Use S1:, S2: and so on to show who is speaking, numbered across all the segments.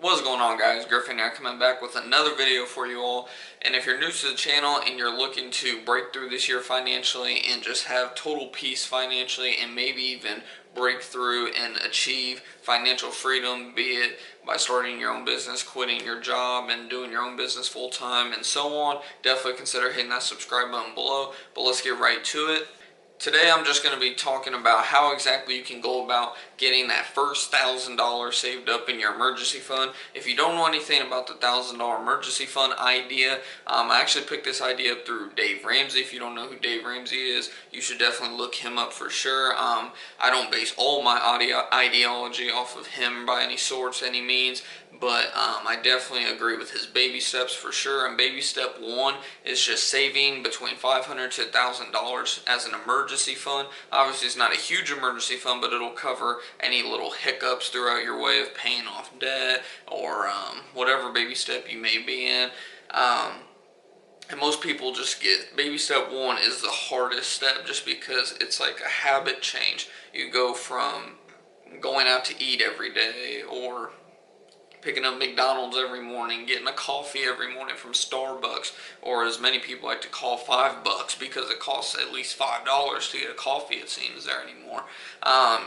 S1: What's going on, guys? Griffin here, coming back with another video for you all. And if you're new to the channel and you're looking to break through this year financially and just have total peace financially and maybe even break through and achieve financial freedom, be it by starting your own business, quitting your job and doing your own business full time and so on, definitely consider hitting that subscribe button below. But let's get right to it. Today I'm just going to be talking about how exactly you can go about getting that first $1,000 saved up in your emergency fund. If you don't know anything about the $1,000 emergency fund idea, I actually picked this idea up through Dave Ramsey. If you don't know who Dave Ramsey is, you should definitely look him up for sure. I don't base all my ideology off of him by any sorts, any means, but I definitely agree with his baby steps for sure. And baby step one is just saving between $500 to $1,000 as an emergency fund. Obviously, it's not a huge emergency fund, but it'll cover any little hiccups throughout your way of paying off debt or whatever baby step you may be in. And most people just get, baby step one is the hardest step just because it's like a habit change. You go from going out to eat every day or picking up McDonald's every morning, getting a coffee every morning from Starbucks, or as many people like to call $5 because it costs at least $5 to get a coffee, it seems, there anymore.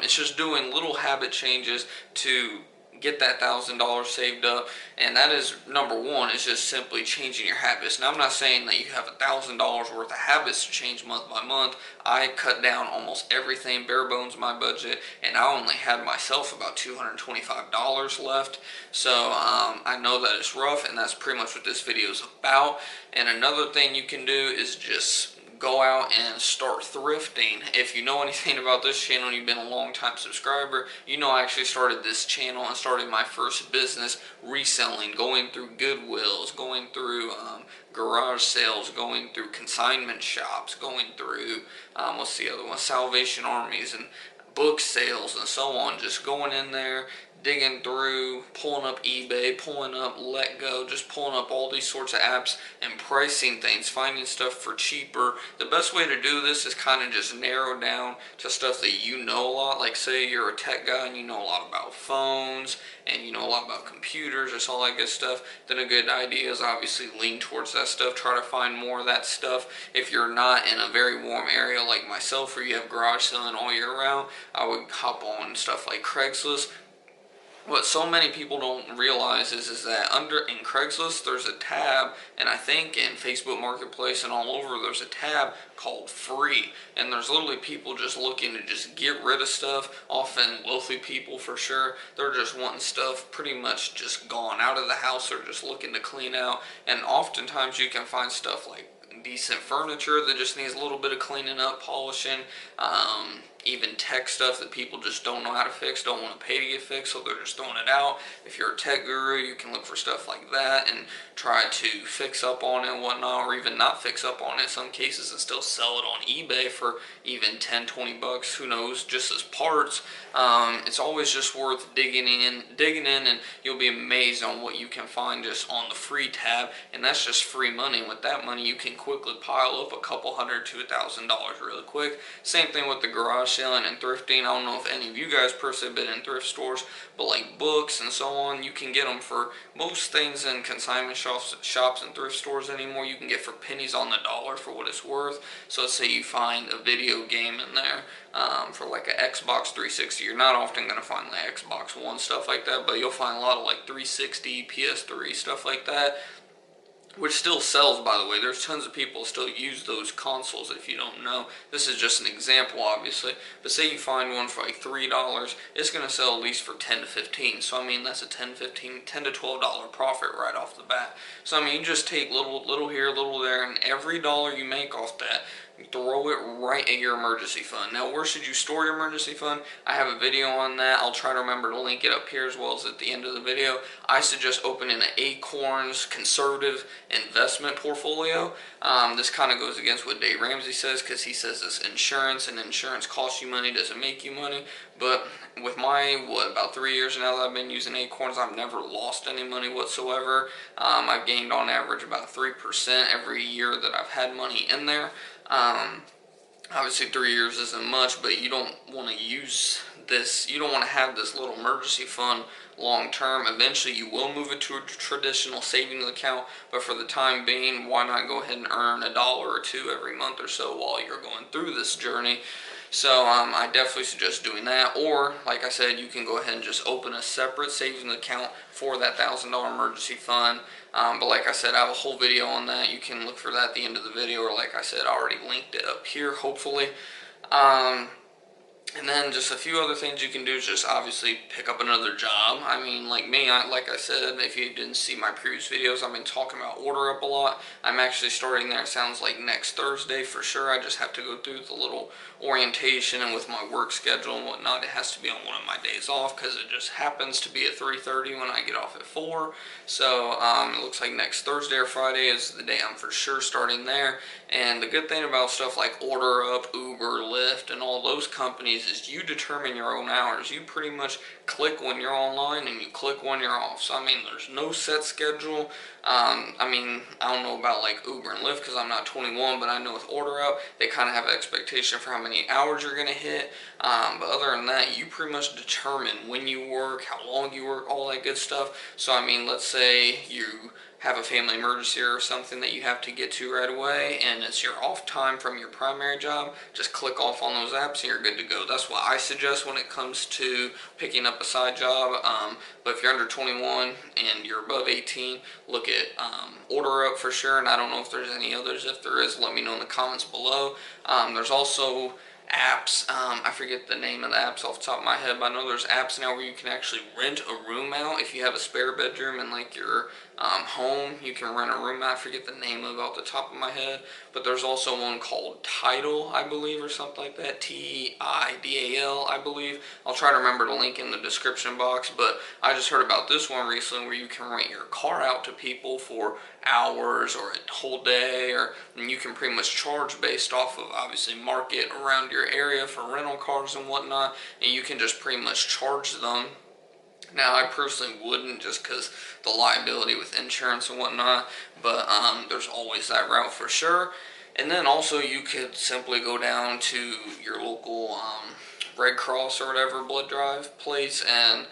S1: It's just doing little habit changes to get that $1,000 saved up, and that is number one, is just simply changing your habits. Now, I'm not saying that you have $1,000 worth of habits to change month by month. I cut down almost everything, bare bones my budget, and I only had myself about $225 left. So I know that it's rough, and that's pretty much what this video is about. And another thing you can do is just go out and start thrifting. If you know anything about this channel and you've been a long time subscriber, you know I actually started this channel and started my first business reselling, going through Goodwills, going through garage sales, going through consignment shops, going through, what's the other one, Salvation Armies and book sales and so on. Just going in there, digging through, pulling up eBay, pulling up LetGo, just pulling up all these sorts of apps and pricing things, finding stuff for cheaper. The best way to do this is kind of just narrow down to stuff that you know a lot. Like say you're a tech guy and you know a lot about phones and you know a lot about computers, just all that good stuff. Then a good idea is obviously lean towards that stuff. Try to find more of that stuff. If you're not in a very warm area like myself where you have garage selling all year round, I would hop on stuff like Craigslist. What so many people don't realize is that in Craigslist there's a tab, and I think in Facebook Marketplace and all over there's a tab called free, and there's literally people just looking to just get rid of stuff, often wealthy people for sure. They're just wanting stuff pretty much just gone out of the house, or just looking to clean out, and oftentimes you can find stuff like decent furniture that just needs a little bit of cleaning up, polishing, even tech stuff that people just don't know how to fix, don't want to pay to get fixed, so they're just throwing it out. If you're a tech guru, you can look for stuff like that and try to fix up on it and whatnot, or even not fix up on it in some cases and still sell it on eBay for even 10, 20 bucks, who knows, just as parts. It's always just worth digging in, and you'll be amazed on what you can find just on the free tab, and that's just free money. And with that money, you can quickly pile up a couple $100 to $1,000 really quick. Same thing with the garage selling and thrifting. I don't know if any of you guys personally have been in thrift stores, but like books and so on, you can get them for most things in consignment shops and thrift stores anymore. You can get for pennies on the dollar for what it's worth. So let's say you find a video game in there for like an Xbox 360. You're not often going to find the Xbox One, stuff like that, but you'll find a lot of like 360, PS3, stuff like that, which still sells, by the way. There's tons of people still use those consoles, if you don't know. This is just an example, obviously. But say you find one for like $3, it's going to sell at least for 10 to 15. So, I mean, that's a 10 to $12 profit right off the bat. So, I mean, you just take little here, little there, and every dollar you make off that, throw it right in your emergency fund. Now, where should you store your emergency fund? I have a video on that. I'll try to remember to link it up here as well as at the end of the video. I suggest opening an Acorns conservative investment portfolio. This kind of goes against what Dave Ramsey says, because he says it's insurance, and insurance costs you money, doesn't make you money. But with my, about 3 years now that I've been using Acorns, I've never lost any money whatsoever. I've gained on average about 3% every year that I've had money in there. Obviously 3 years isn't much, but you don't want to use this, you don't want to have this little emergency fund long term. Eventually you will move it to a traditional savings account, but for the time being, why not go ahead and earn $1 or $2 every month or so while you're going through this journey. So I definitely suggest doing that. Or, like I said, you can go ahead and just open a separate savings account for that $1,000 emergency fund. But like I said, I have a whole video on that. You can look for that at the end of the video, or like I said, I already linked it up here, hopefully. And then just a few other things you can do is just obviously pick up another job. I mean, like me, like I said, if you didn't see my previous videos, I've been talking about Order Up a lot. I'm actually starting there, it sounds like next Thursday for sure. I just have to go through the little orientation, and with my work schedule and whatnot, it has to be on one of my days off because it just happens to be at 3:30 when I get off at 4. So it looks like next Thursday or Friday is the day I'm for sure starting there. And the good thing about stuff like Order Up, Uber, Lyft, and all those companies is you determine your own hours. You pretty much click when you're online and you click when you're off. So I mean, there's no set schedule. I mean, I don't know about like Uber and Lyft because I'm not 21, but I know with Order Up, they kind of have an expectation for how many hours you're going to hit. But other than that, you pretty much determine when you work, how long you work, all that good stuff. So I mean, let's say you have a family emergency or something that you have to get to right away, and it's your off time from your primary job, just click off on those apps and you're good to go. That's what I suggest when it comes to picking up a side job. But if you're under 21 and you're above 18, look at Order Up for sure, and I don't know if there's any others. If there is, let me know in the comments below. There's also apps. I forget the name of the apps off the top of my head, but I know there's apps now where you can actually rent a room out. If you have a spare bedroom in like your home, you can rent a room out. I forget the name of it off the top of my head, but there's also one called Tidal, I believe, or something like that. Tidal, I believe. I'll try to remember to link in the description box, but I just heard about this one recently where you can rent your car out to people for hours or a whole day, and you can pretty much charge based off of obviously market around your area for rental cars and whatnot, and you can just pretty much charge them. Now, I personally wouldn't, just because the liability with insurance and whatnot, but there's always that route for sure. And then also you could simply go down to your local Red Cross or whatever blood drive place and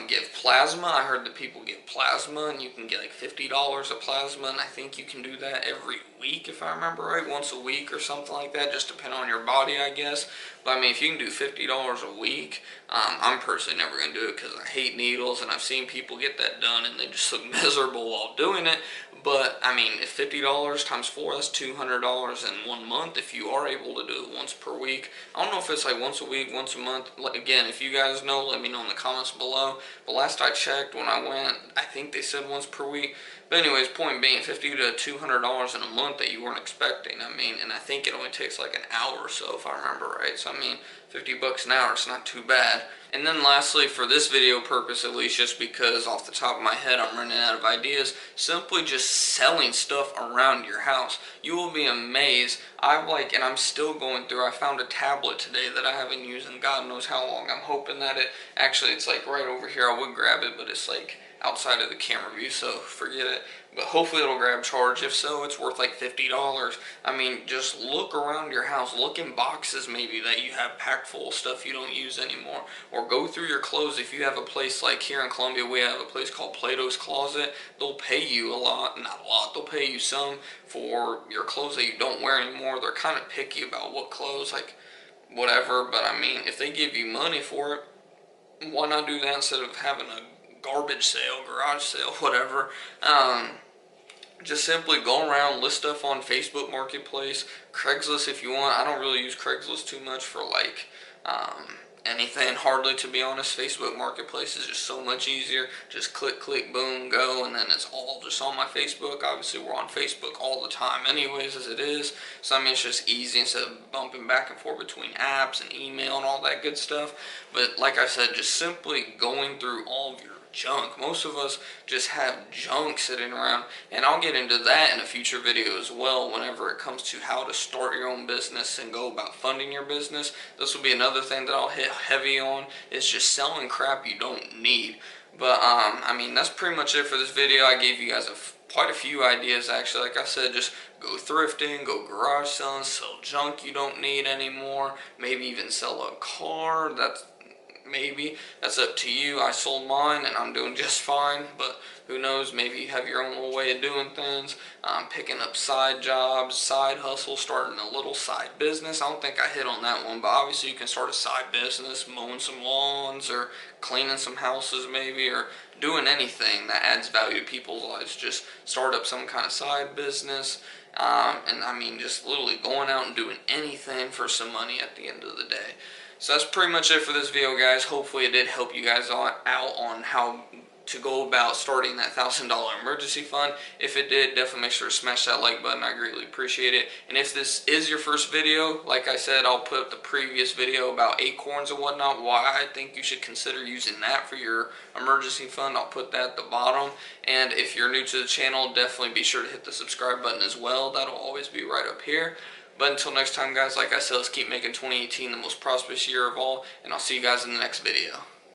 S1: give plasma. I heard that people get plasma, and you can get like $50 of plasma, and I think you can do that every week if I remember right, once a week or something like that, just depending on your body, I guess. But I mean, if you can do $50 a week, I'm personally never going to do it because I hate needles, and I've seen people get that done and they just look miserable while doing it. But I mean, if $50 times 4, that's $200 in 1 month if you are able to do it once per week. I don't know if it's like once a week, once a month. Again, if you guys know, let me know in the comments below. But last I checked when I went, I think they said once per week. But anyways, point being, $50 to $200 in a month that you weren't expecting. I mean, and I think it only takes like an hour or so if I remember right. So I mean, $50 an hour, it's not too bad. And then lastly, for this video purpose at least, just because off the top of my head I'm running out of ideas, simply just selling stuff around your house. You will be amazed. And I'm still going through, I found a tablet today that I haven't used in God knows how long. I'm hoping that it's like right over here. I would grab it, but it's like outside of the camera view, so forget it. But hopefully it'll grab charge. If so, it's worth like $50. I mean, just look around your house. Look in boxes maybe that you have packed full of stuff you don't use anymore. Or go through your clothes. If you have a place like here in Columbia, we have a place called Plato's Closet. They'll pay you a lot, not a lot, they'll pay you some for your clothes that you don't wear anymore. They're kind of picky about what clothes, like whatever. But I mean, if they give you money for it, why not do that instead of having a garbage sale, garage sale, whatever. Just simply go around, list stuff on Facebook Marketplace, Craigslist if you want. I don't really use Craigslist too much for like anything, hardly, to be honest. Facebook Marketplace is just so much easier. Just click, click, boom, go, and then it's all just on my Facebook. Obviously, we're on Facebook all the time anyways as it is. So I mean, it's just easy instead of bumping back and forth between apps and email and all that good stuff. But like I said, just simply going through all of your junk. Most of us just have junk sitting around, and I'll get into that in a future video as well whenever it comes to how to start your own business and go about funding your business. This will be another thing that I'll hit heavy on, is just selling crap you don't need. But I mean, that's pretty much it for this video. I gave you guys quite a few ideas actually. Like I said, just go thrifting, go garage selling, sell junk you don't need anymore, maybe even sell a car that's maybe. That's up to you. I sold mine and I'm doing just fine, but who knows, maybe you have your own little way of doing things. Picking up side jobs, side hustle, starting a little side business. I don't think I hit on that one, but obviously you can start a side business, mowing some lawns or cleaning some houses maybe, or doing anything that adds value to people's lives. Just start up some kind of side business. And I mean, just literally going out and doing anything for some money at the end of the day. So that's pretty much it for this video, guys. Hopefully it did help you guys out on how to go about starting that $1,000 emergency fund. If it did, definitely make sure to smash that like button. I greatly appreciate it. And if this is your first video, like I said, I'll put the previous video about acorns and whatnot, why I think you should consider using that for your emergency fund. I'll put that at the bottom. And if you're new to the channel, definitely be sure to hit the subscribe button as well. That'll always be right up here. But until next time, guys, like I said, let's keep making 2018 the most prosperous year of all, and I'll see you guys in the next video.